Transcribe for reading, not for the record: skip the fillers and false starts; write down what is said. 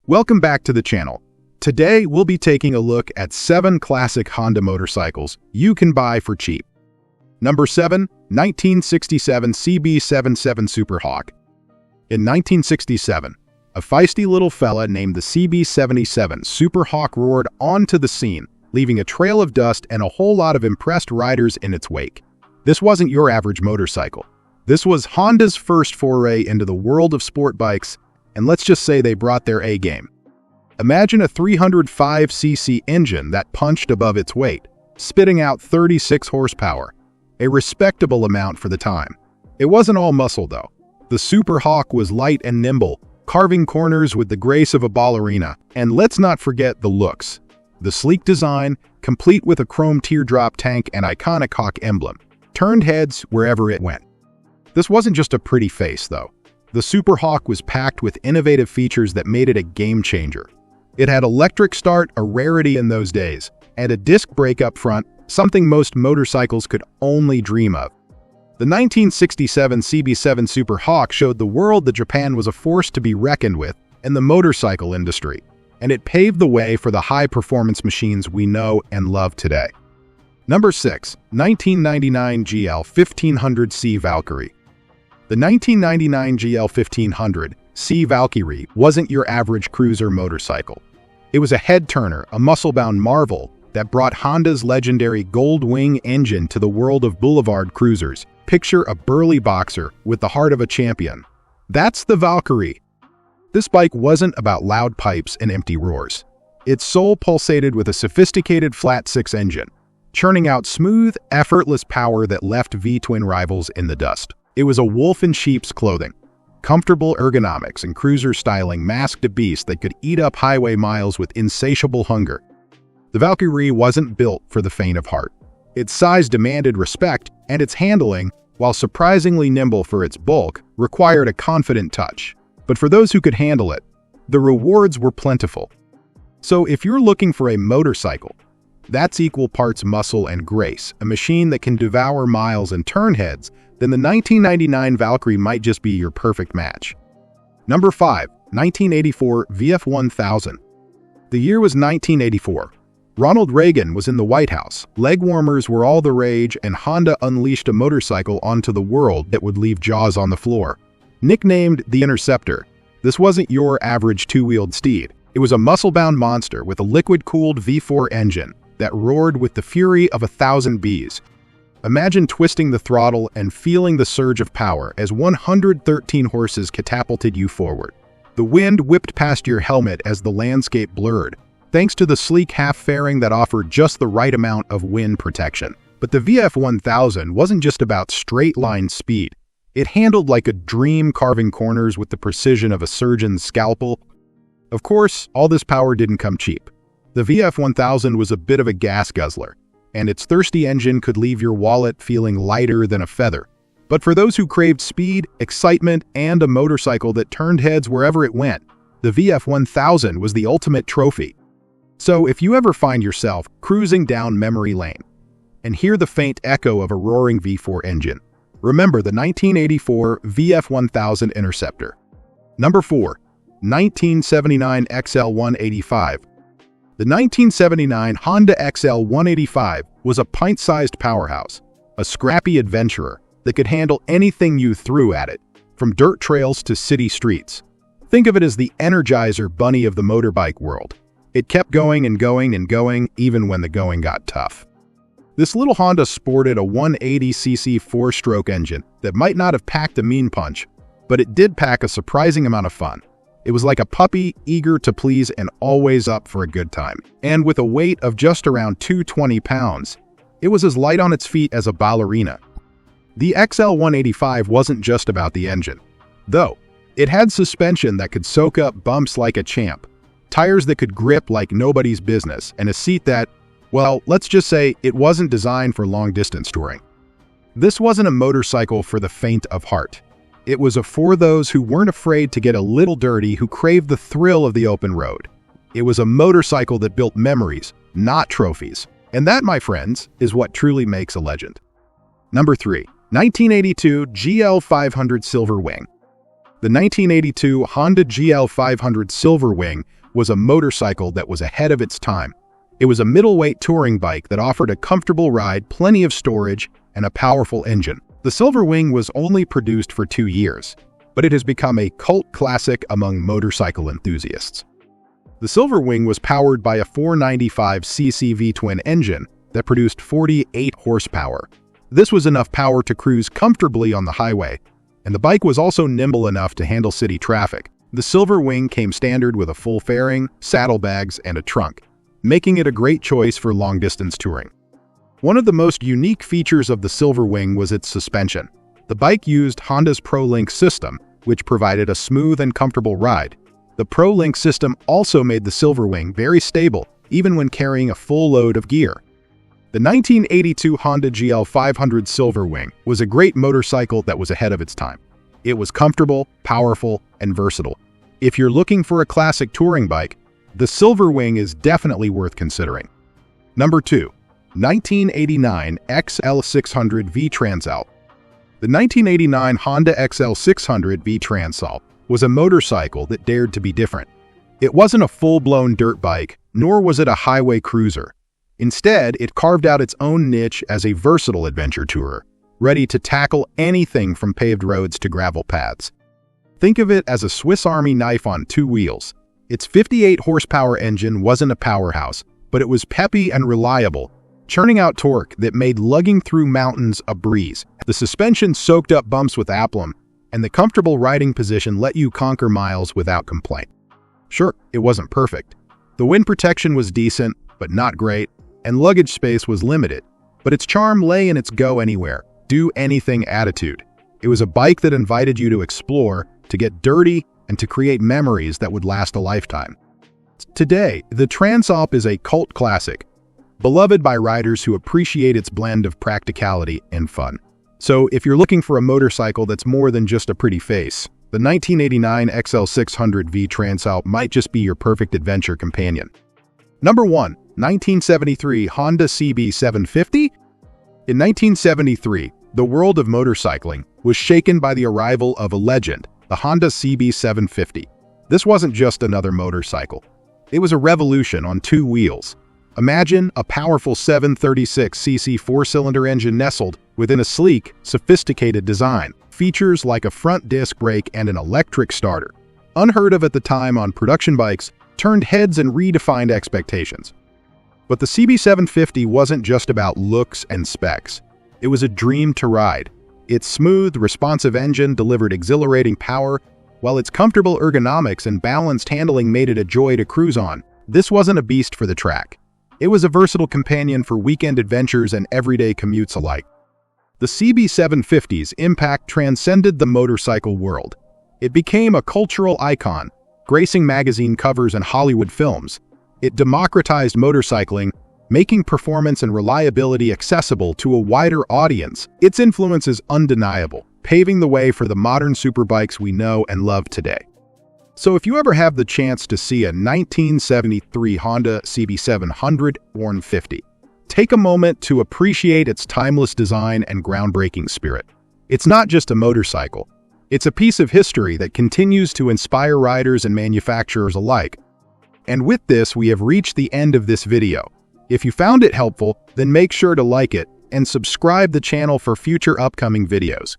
Welcome back to the channel. Today, we'll be taking a look at 7 classic Honda motorcycles you can buy for cheap. Number 7. 1967 CB77 Superhawk. In 1967, a feisty little fella named the CB77 Superhawk roared onto the scene, leaving a trail of dust and a whole lot of impressed riders in its wake. This wasn't your average motorcycle. This was Honda's first foray into the world of sport bikes, and let's just say they brought their A-game. Imagine a 305cc engine that punched above its weight, spitting out 36 horsepower, a respectable amount for the time. It wasn't all muscle, though. The Superhawk was light and nimble, carving corners with the grace of a ballerina. And let's not forget the looks. The sleek design, complete with a chrome teardrop tank and iconic Hawk emblem, turned heads wherever it went. This wasn't just a pretty face, though. The Superhawk was packed with innovative features that made it a game-changer. It had electric start, a rarity in those days, and a disc brake up front, something most motorcycles could only dream of. The 1967 CB7 Superhawk showed the world that Japan was a force to be reckoned with in the motorcycle industry, and it paved the way for the high-performance machines we know and love today. Number 6. 1999 GL1500C Valkyrie. The 1999 GL1500C Valkyrie wasn't your average cruiser motorcycle. It was a head-turner, a muscle-bound marvel that brought Honda's legendary Gold Wing engine to the world of boulevard cruisers. Picture a burly boxer with the heart of a champion. That's the Valkyrie. This bike wasn't about loud pipes and empty roars. Its soul pulsated with a sophisticated flat-six engine, churning out smooth, effortless power that left V-twin rivals in the dust. It was a wolf in sheep's clothing. Comfortable ergonomics and cruiser styling masked a beast that could eat up highway miles with insatiable hunger. The Valkyrie wasn't built for the faint of heart. Its size demanded respect, and its handling, while surprisingly nimble for its bulk, required a confident touch. But for those who could handle it, the rewards were plentiful. So if you're looking for a motorcycle that's equal parts muscle and grace, a machine that can devour miles and turn heads, then the 1999 Valkyrie might just be your perfect match. Number 5. 1984 VF1000. The year was 1984. Ronald Reagan was in the White House. Leg warmers were all the rage, and Honda unleashed a motorcycle onto the world that would leave jaws on the floor. Nicknamed the Interceptor, this wasn't your average two-wheeled steed. It was a muscle-bound monster with a liquid-cooled V4 engine that roared with the fury of 1,000 bees. Imagine twisting the throttle and feeling the surge of power as 113 horses catapulted you forward. The wind whipped past your helmet as the landscape blurred, thanks to the sleek half-fairing that offered just the right amount of wind protection. But the VF1000 wasn't just about straight-line speed. It handled like a dream, carving corners with the precision of a surgeon's scalpel. Of course, all this power didn't come cheap. The VF1000 was a bit of a gas guzzler, and its thirsty engine could leave your wallet feeling lighter than a feather. But for those who craved speed, excitement, and a motorcycle that turned heads wherever it went, the VF1000 was the ultimate trophy. So if you ever find yourself cruising down memory lane and hear the faint echo of a roaring V4 engine, remember the 1984 VF1000 Interceptor. Number 4. 1979 XL185. The 1979 Honda XL185 was a pint-sized powerhouse, a scrappy adventurer that could handle anything you threw at it, from dirt trails to city streets. Think of it as the Energizer bunny of the motorbike world. It kept going and going and going, even when the going got tough. This little Honda sported a 180cc four-stroke engine that might not have packed a mean punch, but it did pack a surprising amount of fun. It was like a puppy, eager to please and always up for a good time. And with a weight of just around 220 pounds, it was as light on its feet as a ballerina. The XL185 wasn't just about the engine, though. It had suspension that could soak up bumps like a champ, tires that could grip like nobody's business, and a seat that, well, let's just say it wasn't designed for long-distance touring. This wasn't a motorcycle for the faint of heart. It was for those who weren't afraid to get a little dirty, who craved the thrill of the open road. It was a motorcycle that built memories, not trophies. And that, my friends, is what truly makes a legend. Number 3. 1982 GL500 Silver Wing. The 1982 Honda GL500 Silver Wing was a motorcycle that was ahead of its time. It was a middleweight touring bike that offered a comfortable ride, plenty of storage, and a powerful engine. The Silver Wing was only produced for 2 years, but it has become a cult classic among motorcycle enthusiasts. The Silver Wing was powered by a 495cc V-twin engine that produced 48 horsepower. This was enough power to cruise comfortably on the highway, and the bike was also nimble enough to handle city traffic. The Silver Wing came standard with a full fairing, saddlebags, and a trunk, making it a great choice for long-distance touring. One of the most unique features of the Silver Wing was its suspension. The bike used Honda's ProLink system, which provided a smooth and comfortable ride. The ProLink system also made the Silver Wing very stable, even when carrying a full load of gear. The 1982 Honda GL500 Silver Wing was a great motorcycle that was ahead of its time. It was comfortable, powerful, and versatile. If you're looking for a classic touring bike, the Silver Wing is definitely worth considering. Number 2. 1989 XL600V Transalp. The 1989 Honda XL600V Transalp was a motorcycle that dared to be different. It wasn't a full-blown dirt bike, nor was it a highway cruiser. Instead, it carved out its own niche as a versatile adventure tourer, ready to tackle anything from paved roads to gravel paths. Think of it as a Swiss Army knife on 2 wheels. Its 58 horsepower engine wasn't a powerhouse, but it was peppy and reliable, churning out torque that made lugging through mountains a breeze. The suspension soaked up bumps with aplomb, and the comfortable riding position let you conquer miles without complaint. Sure, it wasn't perfect. The wind protection was decent, but not great, and luggage space was limited. But its charm lay in its go-anywhere, do-anything attitude. It was a bike that invited you to explore, to get dirty, and to create memories that would last a lifetime. Today, the Transalp is a cult classic, beloved by riders who appreciate its blend of practicality and fun. So if you're looking for a motorcycle that's more than just a pretty face, the 1989 XL600V Transalp might just be your perfect adventure companion. Number 1. 1973 Honda CB750. In 1973, the world of motorcycling was shaken by the arrival of a legend, the Honda CB750. This wasn't just another motorcycle. It was a revolution on 2 wheels. Imagine a powerful 736cc 4-cylinder engine nestled within a sleek, sophisticated design. Features like a front disc brake and an electric starter, unheard of at the time on production bikes, turned heads and redefined expectations. But the CB750 wasn't just about looks and specs. It was a dream to ride. Its smooth, responsive engine delivered exhilarating power, while its comfortable ergonomics and balanced handling made it a joy to cruise on. This wasn't a beast for the track. It was a versatile companion for weekend adventures and everyday commutes alike. The CB750's impact transcended the motorcycle world. It became a cultural icon, gracing magazine covers and Hollywood films. It democratized motorcycling, making performance and reliability accessible to a wider audience. Its influence is undeniable, paving the way for the modern superbikes we know and love today. So if you ever have the chance to see a 1973 Honda CB750, take a moment to appreciate its timeless design and groundbreaking spirit. It's not just a motorcycle. It's a piece of history that continues to inspire riders and manufacturers alike. And with this, we have reached the end of this video. If you found it helpful, then make sure to like it and subscribe the channel for future upcoming videos.